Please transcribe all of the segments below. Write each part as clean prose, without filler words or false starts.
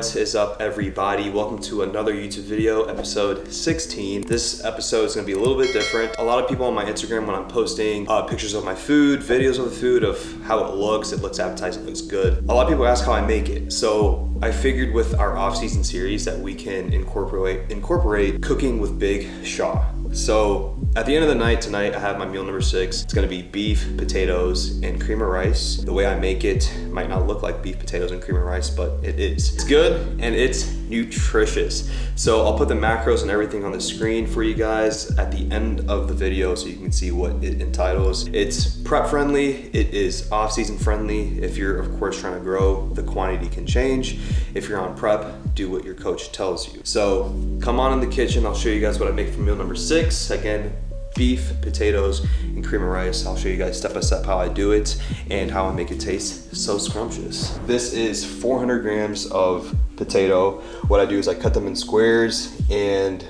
What is up, everybody? Welcome to another YouTube video, episode 16. This episode is gonna be a little bit different. A lot of people on my Instagram, when I'm posting pictures of my food, videos of the food, of how it looks appetizing, it looks good. A lot of people ask how I make it. So I figured with our off-season series that we can incorporate cooking with Big Shaw. So at the end of the night tonight, I have my meal number 6. It's gonna be beef, potatoes, and cream of rice. The way I make it might not look like beef, potatoes, and cream of rice, but it is. It's good and it's nutritious. So I'll put the macros and everything on the screen for you guys at the end of the video so you can see what it entitles. It's prep friendly, it is off-season friendly. If you're of course trying to grow, the quantity can change. If you're on prep, do what your coach tells you. So come on in the kitchen, I'll show you guys what I make for meal number 6. Again, beef, potatoes, and cream of rice. I'll show you guys step by step how I do it and how I make it taste so scrumptious. This is 400 grams of potato. What I do is I cut them in squares and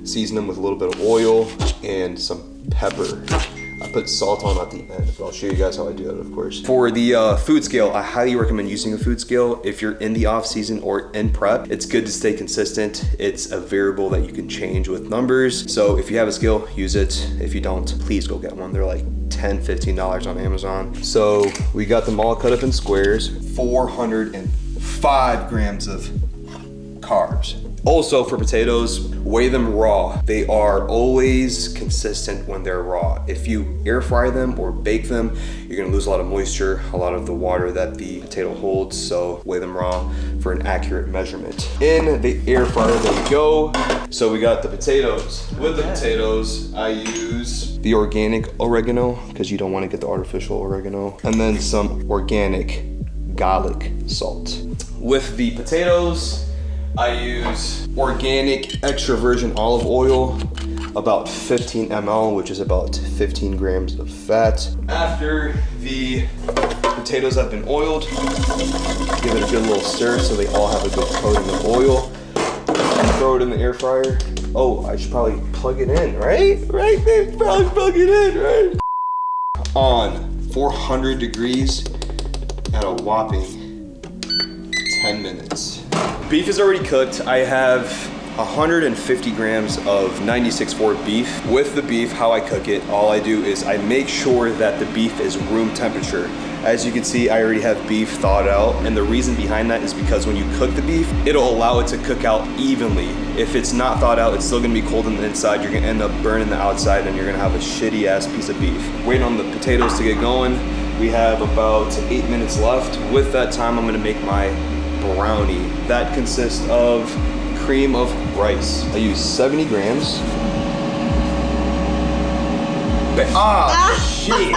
season them with a little bit of oil and some pepper. I put salt on at the end, but I'll show you guys how I do that, of course. For the food scale, I highly recommend using a food scale. If you're in the off season or in prep, it's good to stay consistent. It's a variable that you can change with numbers. So if you have a scale, use it. If you don't, please go get one. They're like $10, $15 on Amazon. So we got them all cut up in squares. 405 grams of carbs. Also for potatoes, weigh them raw. They are always consistent when they're raw. If you air fry them or bake them, you're gonna lose a lot of moisture, a lot of the water that the potato holds, so weigh them raw for an accurate measurement. In the air fryer, there you go. So we got the potatoes. With the potatoes, I use the organic oregano, because you don't wanna get the artificial oregano, and then some organic garlic salt. With the potatoes, I use organic extra virgin olive oil, about 15 ml, which is about 15 grams of fat. After the potatoes have been oiled, give it a good little stir so they all have a good coating of oil. Throw it in the air fryer. Oh, I should probably plug it in, right? Right, babe, probably plug it in, right? On 400 degrees at a whopping 10 minutes. Beef is already cooked. I have 150 grams of 96.4 beef. With the beef, how I cook it, all I do is I make sure that the beef is room temperature. As you can see, I already have beef thawed out, and the reason behind that is because when you cook the beef, it'll allow it to cook out evenly. If it's not thawed out, it's still gonna be cold on the inside. You're gonna end up burning the outside, and you're gonna have a shitty ass piece of beef. Waiting on the potatoes to get going. We have about 8 minutes left. With that time, I'm gonna make my brownie. That consists of cream of rice. I use 70 grams. Shit.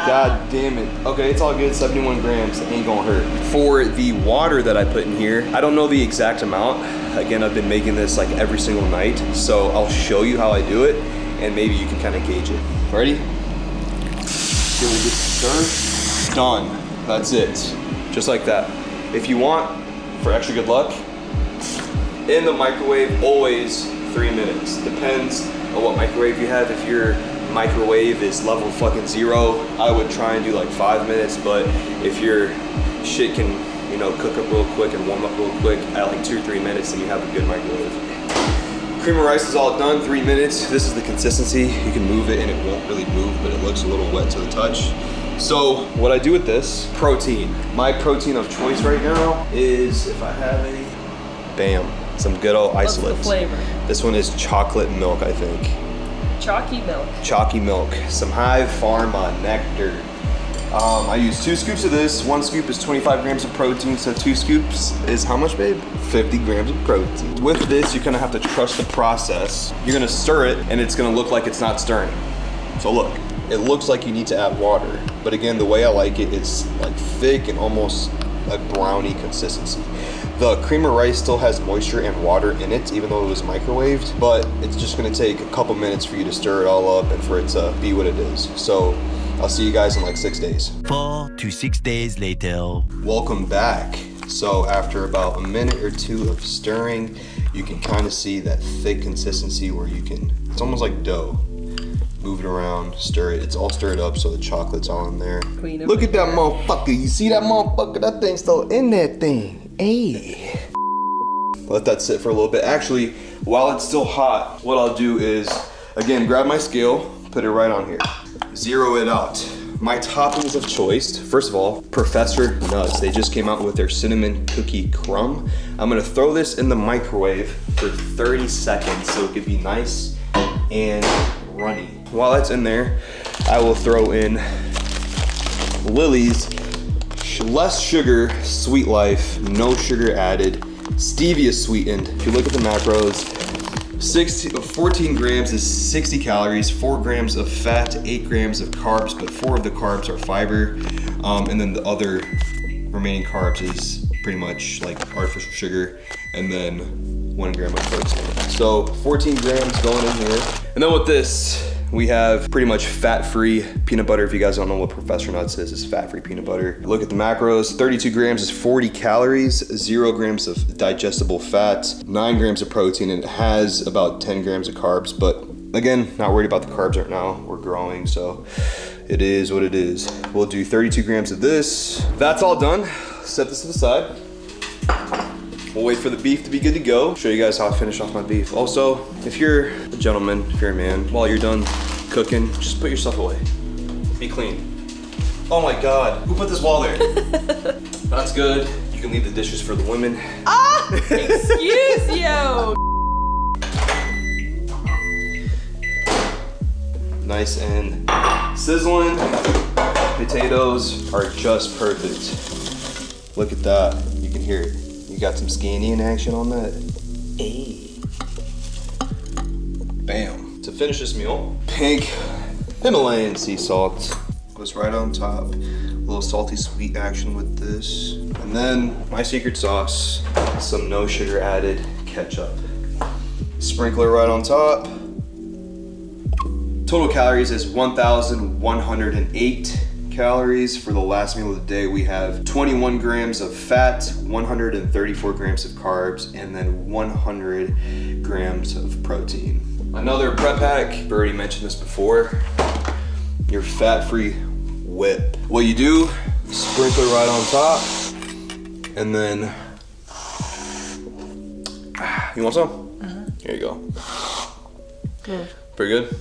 God damn it. Okay, it's all good, 71 grams, it ain't gonna hurt. For the water that I put in here, I don't know the exact amount. Again, I've been making this like every single night, so I'll show you how I do it, and maybe you can kind of gauge it. Ready? Give it a good stir. Done. That's it. Just like that. If you want, for extra good luck, in the microwave, always 3 minutes. Depends on what microwave you have. If your microwave is level fucking 0, I would try and do like 5 minutes, but if your shit can, you know, cook up real quick and warm up real quick at like 2 or 3 minutes, then you have a good microwave. Cream of rice is all done, 3 minutes. This is the consistency. You can move it and it won't really move, but it looks a little wet to the touch. So what I do with this, protein. My protein of choice right now is, if I have any, bam, some good old isolates. What's the flavor? This one is chocolate milk, I think. Chalky milk. Chalky milk. Some Hive Pharma nectar. I use 2 scoops of this. 1 scoop is 25 grams of protein, so 2 scoops is how much, babe? 50 grams of protein. With this, you're gonna have to trust the process. You're gonna stir it, and it's gonna look like it's not stirring. So look. It looks like you need to add water, but again, the way I like it, it's like thick and almost like brownie consistency. The cream of rice still has moisture and water in it, even though it was microwaved, but it's just gonna take a couple minutes for you to stir it all up and for it to be what it is. So I'll see you guys in like 6 days. 4 to 6 days later. Welcome back. So after about a minute or 2 of stirring, you can kind of see that thick consistency where you can, it's almost like dough. Move it around, stir it. It's all stirred up so the chocolate's all in there. Clean up. Look at that motherfucker. You see that motherfucker? That thing's still in that thing. Hey. Let that sit for a little bit. Actually, while it's still hot, what I'll do is, again, grab my scale, put it right on here. Zero it out. My toppings of choice, first of all, Professor Nuts. They just came out with their cinnamon cookie crumb. I'm gonna throw this in the microwave for 30 seconds so it could be nice and runny. While that's in there, I will throw in Lily's less sugar, sweet life, no sugar added, stevia sweetened. If you look at the macros, 14 grams is 60 calories, 4 grams of fat, 8 grams of carbs, but 4 of the carbs are fiber. And then the other remaining carbs is pretty much like artificial sugar, and then 1 gram of protein. So 14 grams going in here. And then with this, we have pretty much fat-free peanut butter. If you guys don't know what Professor Nuts is, it's fat-free peanut butter. Look at the macros, 32 grams is 40 calories, 0 grams of digestible fat, 9 grams of protein, and it has about 10 grams of carbs. But again, not worried about the carbs right now. We're growing, so it is what it is. We'll do 32 grams of this. That's all done. Set this to the side. We'll wait for the beef to be good to go. Show you guys how I finish off my beef. Also, if you're a gentleman, if you're a man, while you're done cooking, just put yourself away. Be clean. Oh my God, who put this wall there? That's good. You can leave the dishes for the women. Ah, excuse you. Nice and sizzling. Potatoes are just perfect. Look at that, you can hear it. You got some Scandinavian action on that. Hey. Bam. To finish this meal, pink Himalayan sea salt goes right on top. A little salty sweet action with this. And then my secret sauce, some no sugar added ketchup. Sprinkler right on top. Total calories is 1,108 calories. For the last meal of the day, we have 21 grams of fat, 134 grams of carbs, and then 100 grams of protein. Another prep hack, I've already mentioned this before, your fat-free whip. What you do, sprinkle right on top, and then, you want some? Here you go. Pretty good?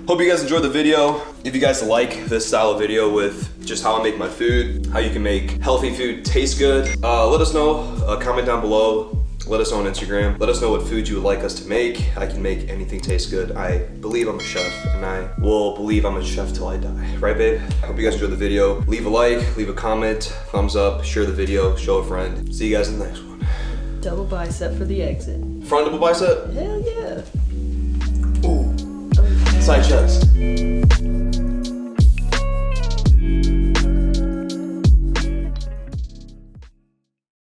Hope you guys enjoyed the video. If you guys like this style of video with just how I make my food, how you can make healthy food taste good, let us know, comment down below. Let us know on Instagram. Let us know what food you would like us to make. I can make anything taste good. I believe I'm a chef, and I will believe I'm a chef till I die. Right, babe? I hope you guys enjoyed the video. Leave a like, leave a comment, thumbs up, share the video, show a friend. See you guys in the next one. Double bicep for the exit. Front double bicep? Hell yeah. Ooh. Side chest.